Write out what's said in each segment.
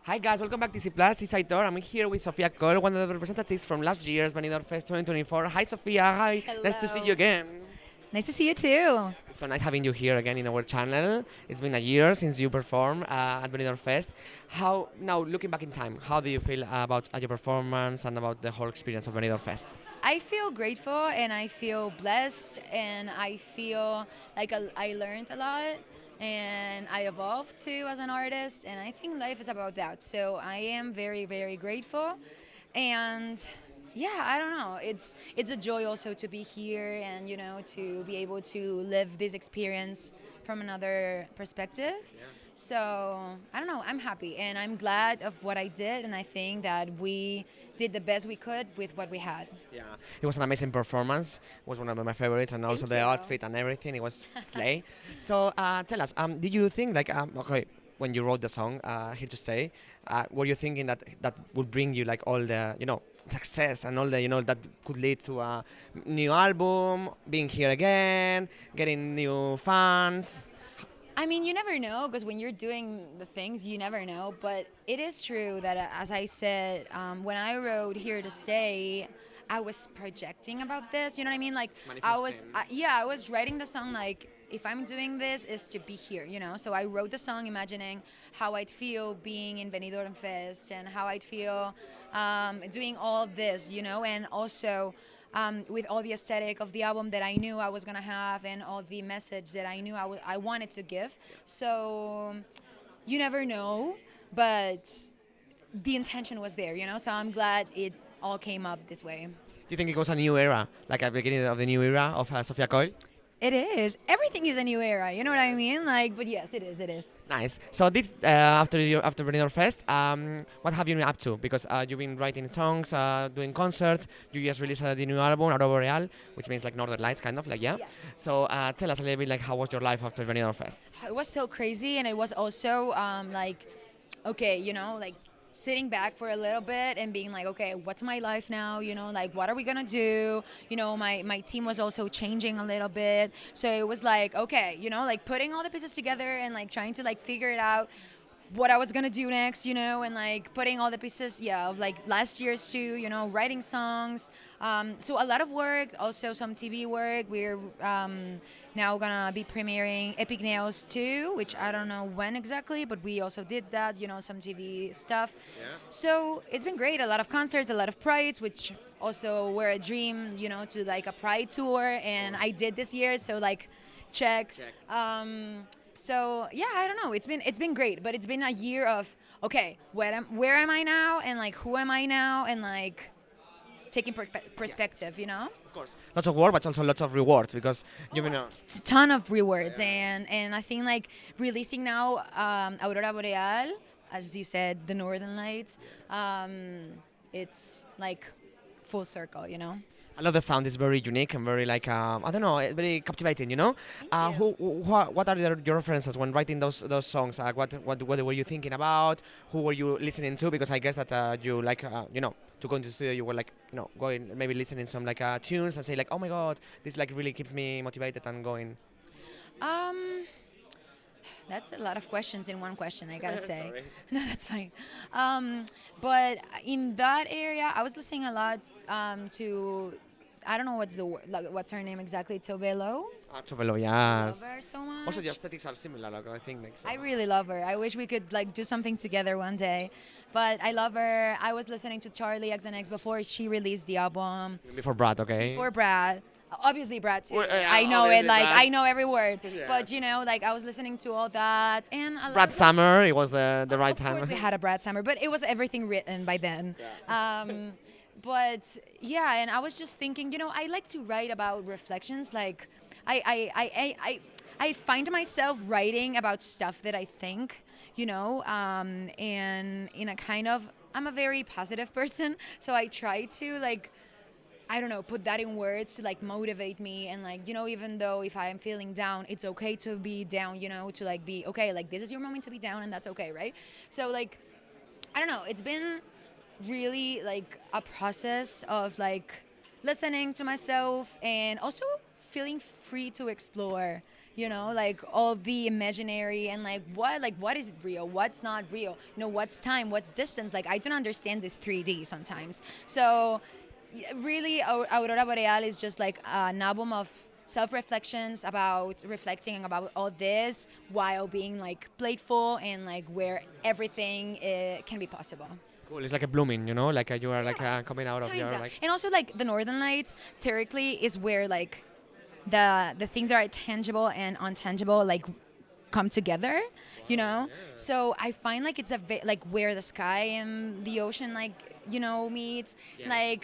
Hi guys, welcome back to ESCplus. It's Aitor. I'm here with Sofia Coll, one of the representatives from last year's Benidorm Fest 2024. Hi Sofia, hi. Nice to see you Hello. again. Nice to see you too. It's so nice having you here again in our channel. It's been a year since you performed at Benidorm Fest. How now, looking back in time, how do you feel about your performance and about the whole experience of Benidorm Fest? I feel grateful and I feel blessed and I feel like I learned a lot and I evolved too as an artist, and I think life is about that. So I am very, very grateful, and yeah, I don't know. It's a joy also to be here and to be able to live this experience from another perspective. So I don't know. I'm happy and I'm glad of what I did, and I think that we did the best we could with what we had. Yeah, it was an amazing performance. It was one of my favorites, and also Thank the you. outfit and everything. It was slay. So tell us, did you think like okay, when you wrote the song "Here to Stay," were you thinking that that would bring you like all the success and all the that could lead to a new album, being here again, getting new fans? I mean, you never know because when you're doing the things, you never know. But it is true that, as I said, when I wrote "Here to Stay," I was projecting about this. You know what I mean? Like Manifesting. yeah, I was writing the song like if I'm doing this is to be here. So I wrote the song imagining how I'd feel being in Benidorm Fest and how I'd feel doing all of this. And also with all the aesthetic of the album that I knew I was gonna have and all the message that I knew I wanted to give. So you never know, but the intention was there. So I'm glad it all came up this way. Do you think it was a new era, like a beginning of the new era of Sofia Coll? It is. Everything is a new era. You know what I mean? Like, but yes, it is. It is. Nice. So this after Benidorm Fest, what have you been up to? Because you've been writing songs, doing concerts. You just released the new album, Aurora Boreal, which means like Northern Lights, kind of like yeah. Yes. So tell us a little bit like how was your life after Benidorm Fest? It was so crazy, and it was also like, okay, like sitting back for a little bit and being like, okay, what's my life now? Like what are we gonna do? My team was also changing a little bit, so it was like, okay, like putting all the pieces together and like trying to like figure it out what I was gonna do next, and like putting all the pieces, yeah, of like last year's too, writing songs. So a lot of work, also some TV work. We're now gonna be premiering Epic Nails too, which I don't know when exactly, but we also did that, some TV stuff. Yeah. So it's been great. A lot of concerts, a lot of prides, which also were a dream, to like a pride tour, and I did this year. So like, check. Check. So yeah, I don't know. It's been great, but it's been a year of okay, where am I now, and like who am I now, and like taking perspective. Of course. Lots of work, but also lots of rewards because you know. It's a ton of rewards, and I think like releasing now Aurora Boreal, as you said, the Northern Lights. It's like full circle. I love the sound. It's very unique and very like I don't know, very captivating. Thank you. What are your references when writing those songs? What were you thinking about? Who were you listening to? Because I guess that you like to go into the studio. You were like going maybe listening some like tunes and say like, oh my god, this like really keeps me motivated and going. Um, that's a lot of questions in one question, I gotta say. Sorry. No, that's fine. But in that area, I was listening a lot to, I don't know what's her name exactly, Tovelo. Chovelo, I yes. love her so much. Also, the aesthetics are similar. Like I think like so. I really love her. I wish we could like do something together one day. But I love her. I was listening to Charli XCX before she released the album. Before Brad, okay. For Brad. Obviously Brad too. Well, yeah, I know it, obviously like Brad. I know every word. Yeah. But like I was listening to all that, and a lot Brad of Summer, it was the right of time. course we had a Brad Summer, but it was everything written by then. But yeah, and I was just thinking, I like to write about reflections. Like I find myself writing about stuff that I think, and in a kind of, I'm a very positive person, so I try to like, I don't know, put that in words to like motivate me, and like, even though if I am feeling down, it's okay to be down, to like be okay, like this is your moment to be down, and that's okay, right? So like, I don't know, it's been really like a process of like listening to myself and also feeling free to explore, you know, like all the imaginary and like what is real, what's not real, you know, what's time, what's distance. Like I don't understand this 3D sometimes. So really, Aurora Boreal is just like an album of self-reflections about reflecting about all this while being like playful and like where everything can be possible. Cool. It's like a blooming, you know, like you are like coming out of your Kinda. like. And also like the Northern Lights theoretically is where like the things that are tangible and untangible like come together, you know. So I find like it's like where the sky and the ocean like, you know, meets. Yes. Like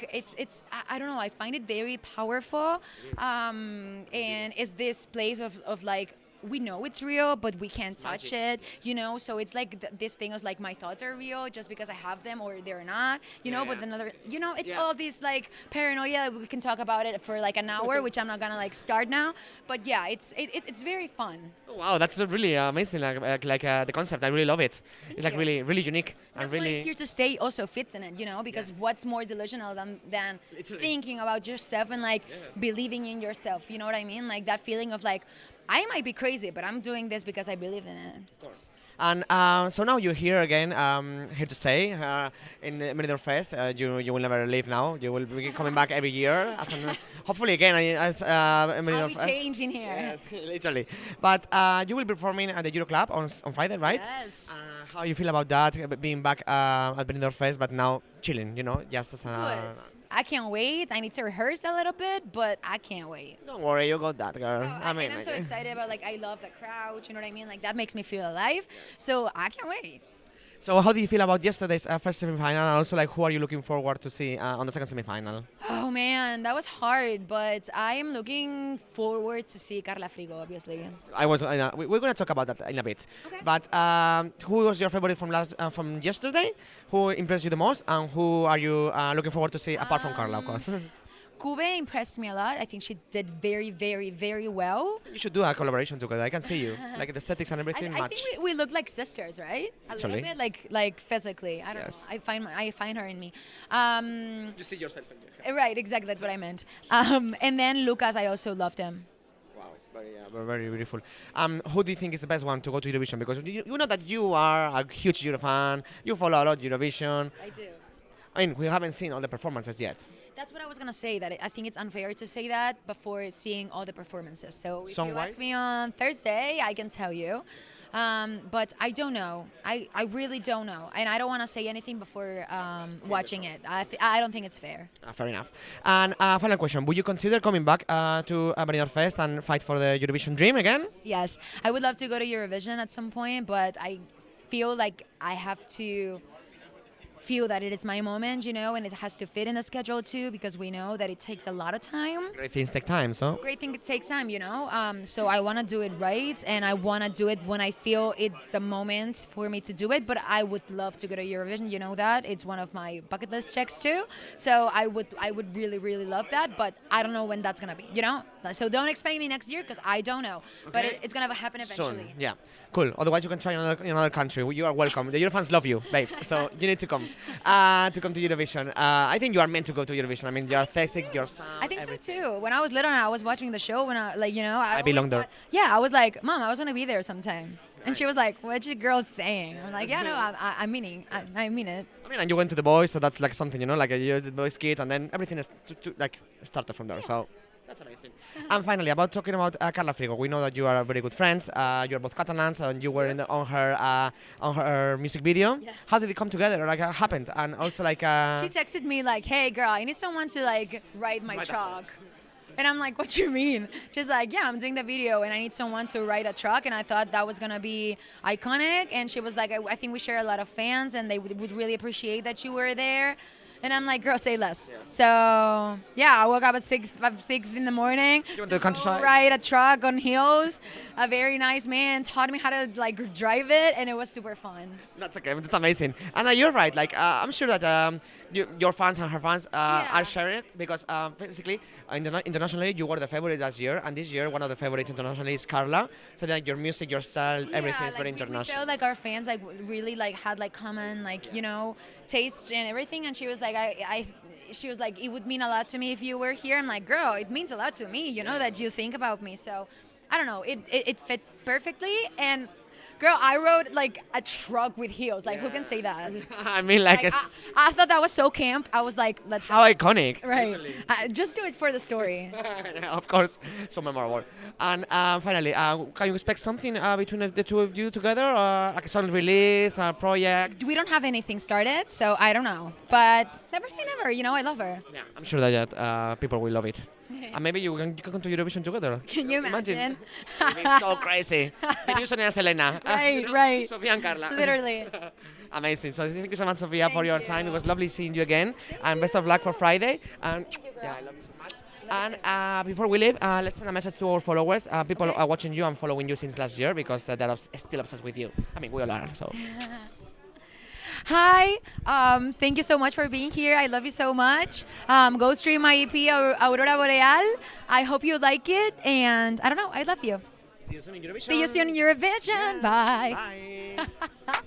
I don't know, I find it very powerful. And it's this place of like we know it's real, but we can't touch it, you know. So it's like this thing of like my thoughts are real just because I have them or they're not, you know. But another, you know, it's all this like paranoia. We can talk about it for like an hour, which I'm not gonna like start now. But yeah, it's very fun. Oh, wow, that's really amazing. Like the concept, I really love it. It's like you. really, really unique and That's really. why Here to Stay also fits in it, you know, because what's more delusional than Literally. thinking about yourself and like believing in yourself, you know what I mean? Like that feeling of like, I might be crazy, but I'm doing this because I believe in it. Of course. And so now you're here again, here to stay in the Benidorm Fest. You will never leave now. You will be coming back every year, hopefully again as I'll Benidorm be Fest. changing here. Yes, literally. But you will be performing at the Euro Club on Friday, right? Yes. How you feel about that, being back at Benidorm Fest, but now chilling, you know, just as a... Good. I can't wait. I need to rehearse a little bit, but I can't wait. Don't worry, you got that, girl. Oh, I mean, and I'm so like- excited about like I love the crowd, you know what I mean? Like that makes me feel alive. So I can't wait. So how do you feel about yesterday's first semi-final, and also like who are you looking forward to see on the second semi-final? Oh man, that was hard, but I am looking forward to see Carla Frigo, obviously. We're gonna talk about that in a bit. Okay. But who was your favorite from yesterday? Who impressed you the most, and who are you looking forward to see apart from Carla, of course? Kube impressed me a lot. I think she did very, very, very well. You should do a collaboration together. I can see you, like the aesthetics and everything I match. think we look like sisters, right? A Actually. little bit, like physically. I don't Yes. know. I find her in me. You see yourself in you. Right, exactly. That's what I meant. And then Lucas, I also loved him. Wow, very beautiful. Who do you think is the best one to go to Eurovision? Because you know that you are a huge Euro fan. You follow a lot Eurovision. I do. I mean, we haven't seen all the performances yet. That's what I was gonna say. That I think it's unfair to say that before seeing all the performances. So if you Song-wise? ask me on Thursday, I can tell you. But I don't know. I really don't know, and I don't want to say anything before watching it. I don't think it's fair. Fair enough. And final question: would you consider coming back to Benidorm Fest and fight for the Eurovision dream again? Yes, I would love to go to Eurovision at some point, but I feel like I have to feel that it is my moment, you know, and it has to fit in the schedule too, because we know that it takes a lot of time. Great things take time, so. Great thing, it takes time, you know. So I want to do it right, and I want to do it when I feel it's the moment for me to do it. But I would love to go to Eurovision. You know that it's one of my bucket list checks too. So I would really love that, but I don't know when that's gonna be. You know. So don't expect me next year because I don't know. But Okay. it's gonna happen eventually. Soon, yeah. Cool. Otherwise, you can try in another country. You are welcome. The Eurofans love you, babes. So you need to come to Eurovision. I think you are meant to go to Eurovision. I mean, you are aesthetic, your sound. I think everything. so too. When I was little, and I was watching the show. When I I belong always there. thought- Yeah, I was like, Mom, I was gonna be there sometime. And she was like, "What's your girl saying?" I'm like, "Yeah, no, I mean it. I mean it." I mean, and you went to the boys, so that's like something, you know, like you're the boys' kids, and then everything is like started from there. So that's amazing. And finally, talking about Carla Frigo, we know that you are very good friends. You are both Catalans, and you were on her music video. Yes. How did it come together? Like, happened, and also like. She texted me like, "Hey, girl, I need someone to like write my truck." And I'm like, "What do you mean?" She's like, "Yeah, I'm doing the video, and I need someone to write a truck." And I thought that was gonna be iconic. And she was like, "I think we share a lot of fans, and they would really appreciate that you were there." And I'm like, "Girl, say less." So yeah, I woke up at 6 in the morning You went to to the countryside? go ride a truck on hills. A very nice man taught me how to like drive it, and it was super fun. That's okay. That's amazing. And you're right. Like, I'm sure that your fans and her fans are sharing it because basically, internationally, you were the favorite last year, and this year, one of the favorites internationally is Carla. So like your music, your style, everything is very We international. felt like our fans like really like had like common like taste and everything, and she was like, she was like, it would mean a lot to me if you were here. I'm like, girl, it means a lot to me, you know, that you think about me. So I don't know, it fit perfectly. And girl, I rode like a truck with heels. Like, who can say that? I mean, like, Like, I thought that was so camp. I was like, let's how go. iconic. Right. Literally. Just do it for the story. Of course, so memorable. And finally, can you expect something between the two of you together? Like a song release, a project? We don't have anything started, so I don't know. But never say never, you know, I love her. Yeah, I'm sure that people will love it. And maybe you can come to Eurovision together. Can you imagine? It's so crazy. Maybe you and Selena. Right. Sofia and Carla. Literally. Amazing. So thank you so much, Sofia, for Thank your you. time. It was lovely seeing you again. And best of luck for Friday. And yeah, I love you so much. And before we leave, let's send a message to our followers. People are watching you and following you since last year because they're still obsessed with you. I mean, we all are. So Hi, thank you so much for being here. I love you so much. Go stream my EP, Aurora Boreal. I hope you like it. And I don't know, I love you. see you soon in Eurovision. See you soon in Eurovision. Bye. Bye.